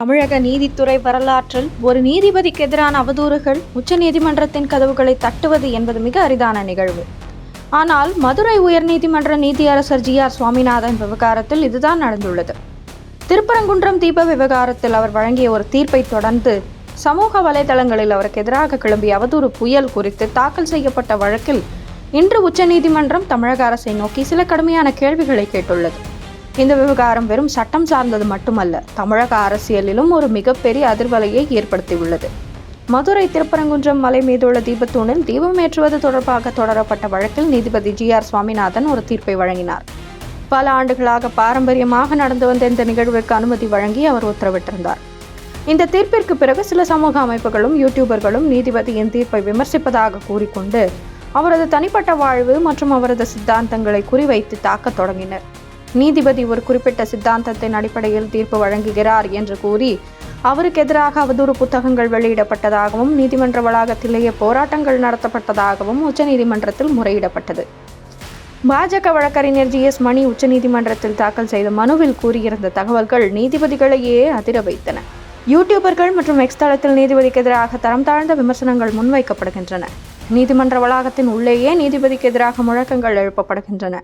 தமிழக நீதித்துறை வரலாற்றில் ஒரு நீதிபதிக்கு எதிரான அவதூறுகள் உச்சநீதிமன்றத்தின் கதவுகளை தட்டுவது என்பது மிக அரிதான நிகழ்வு. ஆனால் மதுரை உயர்நீதிமன்ற நீதியரசர் ஜி.ஆர். சுவாமிநாதன் விவகாரத்தில் இதுதான் நடந்துள்ளது. திருப்பரங்குன்றம் தீப விவகாரத்தில் அவர் வழங்கிய ஒரு தீர்ப்பை தொடர்ந்து சமூக வலைதளங்களில் அவருக்கு எதிராக கிளம்பிய அவதூறு புயல் குறித்து தாக்கல் செய்யப்பட்ட வழக்கில் இன்று உச்சநீதிமன்றம் தமிழக அரசை நோக்கி சில கடுமையான கேள்விகளை கேட்டுள்ளது. இந்த விவகாரம் வெறும் சட்டம் சார்ந்தது மட்டுமல்ல, தமிழக அரசியலிலும் ஒரு மிகப்பெரிய அதிர்வலையை ஏற்படுத்தியுள்ளது. மதுரை திருப்பரங்குன்றம் மலை மீதுள்ள தீபத்தூணில் தீபமேற்றுவது தொடர்பாக தொடரப்பட்ட வழக்கில் நீதிபதி ஜி.ஆர். சுவாமிநாதன் ஒரு தீர்ப்பை வழங்கினார். பல ஆண்டுகளாக பாரம்பரியமாக நடந்து வந்த இந்த நிகழ்விற்கு அனுமதி வழங்கி அவர் உத்தரவிட்டிருந்தார். இந்த தீர்ப்பிற்கு பிறகு சில சமூக அமைப்புகளும் யூடியூபர்களும் நீதிபதியின் தீர்ப்பை விமர்சிப்பதாக கூறிக்கொண்டு அவரது தனிப்பட்ட வாழ்வு மற்றும் அவரது சித்தாந்தங்களை குறிவைத்து தாக்கத் தொடங்கினர். நீதிபதி ஒரு குறிப்பிட்ட சித்தாந்தத்தின் அடிப்படையில் தீர்ப்பு வழங்குகிறார் என்று கூறி அவருக்கு எதிராக அவதூறு புத்தகங்கள் வெளியிடப்பட்டதாகவும் நீதிமன்ற வளாகத்திலேயே போராட்டங்கள் நடத்தப்பட்டதாகவும் உச்சநீதிமன்றத்தில் முறையிடப்பட்டது. பாஜக வழக்கறிஞர் ஜி.எஸ். மணி உச்சநீதிமன்றத்தில் தாக்கல் செய்த மனுவில் கூறியிருந்த தகவல்கள் நீதிபதிகளையே அதிர வைத்தன. யூடியூபர்கள் மற்றும் எக்ஸ் தளத்தில் நீதிபதிக்கு எதிராக தரம் தாழ்ந்த விமர்சனங்கள் முன்வைக்கப்படுகின்றன. நீதிமன்ற வளாகத்தின் உள்ளேயே நீதிபதிக்கு எதிராக முழக்கங்கள் எழுப்பப்படுகின்றன.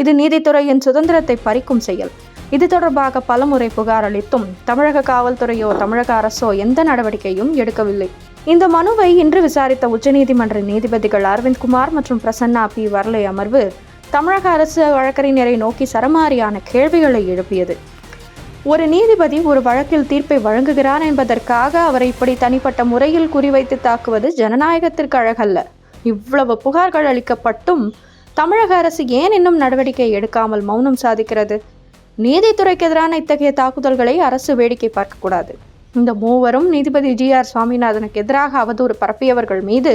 இது நீதித்துறையின் சுதந்திரத்தை பறிக்கும் செயல். இது தொடர்பாக பலமுறை புகார் அளித்தும் தமிழக காவல்துறையோ தமிழக அரசோ எந்த நடவடிக்கையும் எடுக்கவில்லை. இந்த மனுவை இன்று விசாரித்த உச்சநீதிமன்ற நீதிபதிகள் அரவிந்த்குமார் மற்றும் பிரசன்னா பி. வர்லே அமர்வு தமிழக அரசு வழக்கறிஞரை நோக்கி சரமாரியான கேள்விகளை எழுப்பியது. ஒரு நீதிபதி ஒரு வழக்கில் தீர்ப்பை வழங்குகிறார் என்பதற்காக அவரை இப்படி தனிப்பட்ட முறையில் குறிவைத்து தாக்குவது ஜனநாயகத்திற்கு அழகல்ல. இவ்வளவு புகார்கள் அளிக்கப்பட்டும் தமிழக அரசு ஏன் இன்னும் நடவடிக்கை எடுக்காமல் மௌனம் சாதிக்கிறது? நீதித்துறைக்கு எதிரான இத்தகைய தாக்குதல்களை அரசு வேடிக்கை பார்க்கக்கூடாது. இந்த மூவரும் நீதிபதி ஜி.ஆர். சுவாமிநாதனுக்கு எதிராக அவதூறு பரப்பியவர்கள் மீது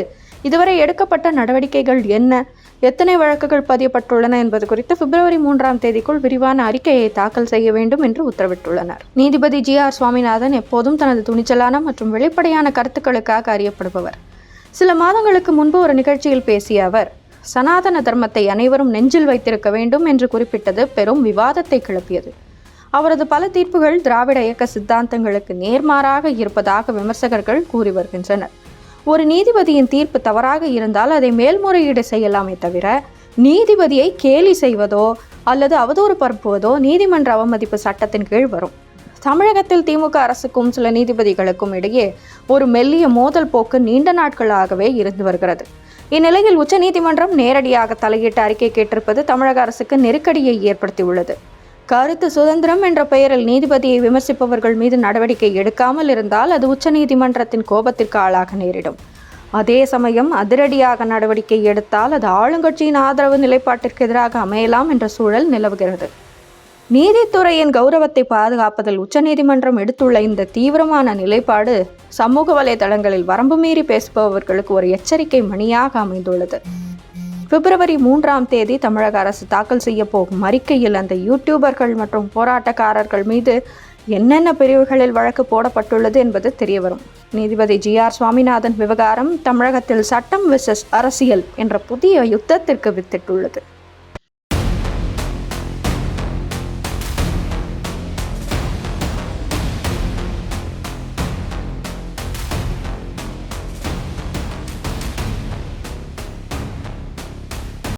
இதுவரை எடுக்கப்பட்ட நடவடிக்கைகள் என்ன, எத்தனை வழக்குகள் பதியப்பட்டுள்ளன என்பது குறித்து பிப்ரவரி 3 விரிவான அறிக்கையை தாக்கல் செய்ய வேண்டும் என்று உத்தரவிட்டுள்ளனர். நீதிபதி ஜி.ஆர். சுவாமிநாதன் எப்போதும் தனது துணிச்சலான மற்றும் வெளிப்படையான கருத்துக்களுக்காக அறியப்படுபவர். சில மாதங்களுக்கு முன்பு ஒரு நிகழ்ச்சியில் பேசிய அவர் சனாதன தர்மத்தை அனைவரும் நெஞ்சில் வைத்திருக்க வேண்டும் என்று குறிப்பிட்டது பெரும் விவாதத்தை கிளப்பியது. அவரது பல தீர்ப்புகள் திராவிட இயக்க சித்தாந்தங்களுக்கு நேர்மாறாக இருப்பதாக விமர்சகர்கள் கூறி வருகின்றனர். ஒரு நீதிபதியின் தீர்ப்பு தவறாக இருந்தால் அதை மேல்முறையீடு செய்யலாமே தவிர நீதிபதியை கேலி செய்வதோ அல்லது அவதூறு பரப்புவதோ நீதிமன்ற அவமதிப்பு சட்டத்தின் கீழ் வரும். தமிழகத்தில் திமுக அரசுக்கும் சில நீதிபதிகளுக்கும் இடையே ஒரு மெல்லிய மோதல் போக்கு நீண்ட நாட்களாகவே இருந்து வருகிறது. இந்நிலையில் உச்சநீதிமன்றம் நேரடியாக தலையிட்டு அறிக்கை கேட்டிருப்பது தமிழக அரசுக்கு நெருக்கடியை ஏற்படுத்தியுள்ளது. கருத்து சுதந்திரம் என்ற பெயரில் நீதிபதியை விமர்சிப்பவர்கள் மீது நடவடிக்கை எடுக்காமல் இருந்தால் அது உச்சநீதிமன்றத்தின் கோபத்திற்கு ஆளாக நேரிடும். அதே சமயம் அதிரடியாக நடவடிக்கை எடுத்தால் அது ஆளுங்கட்சியின் ஆதரவு நிலைப்பாட்டிற்கு எதிராக அமையலாம் என்ற சூழல் நிலவுகிறது. நீதித்துறையின் கௌரவத்தை பாதுகாப்பதில் உச்சநீதிமன்றம் எடுத்துள்ள இந்த தீவிரமான நிலைப்பாடு சமூக வலைதளங்களில் வரம்பு மீறி பேசுபவர்களுக்கு ஒரு எச்சரிக்கை மணியாக அமைந்துள்ளது. பிப்ரவரி 3 தமிழக அரசு தாக்கல் செய்ய போகும் அறிக்கையில் அந்த யூடியூபர்கள் மற்றும் போராட்டக்காரர்கள் மீது என்னென்ன பிரிவுகளில் வழக்கு போடப்பட்டுள்ளது என்பது தெரியவரும். நீதிபதி ஜி.ஆர். சுவாமிநாதன் விவகாரம் தமிழகத்தில் சட்டம் வெர்சஸ் அரசியல் என்ற புதிய யுத்தத்திற்கு வித்திட்டுள்ளது.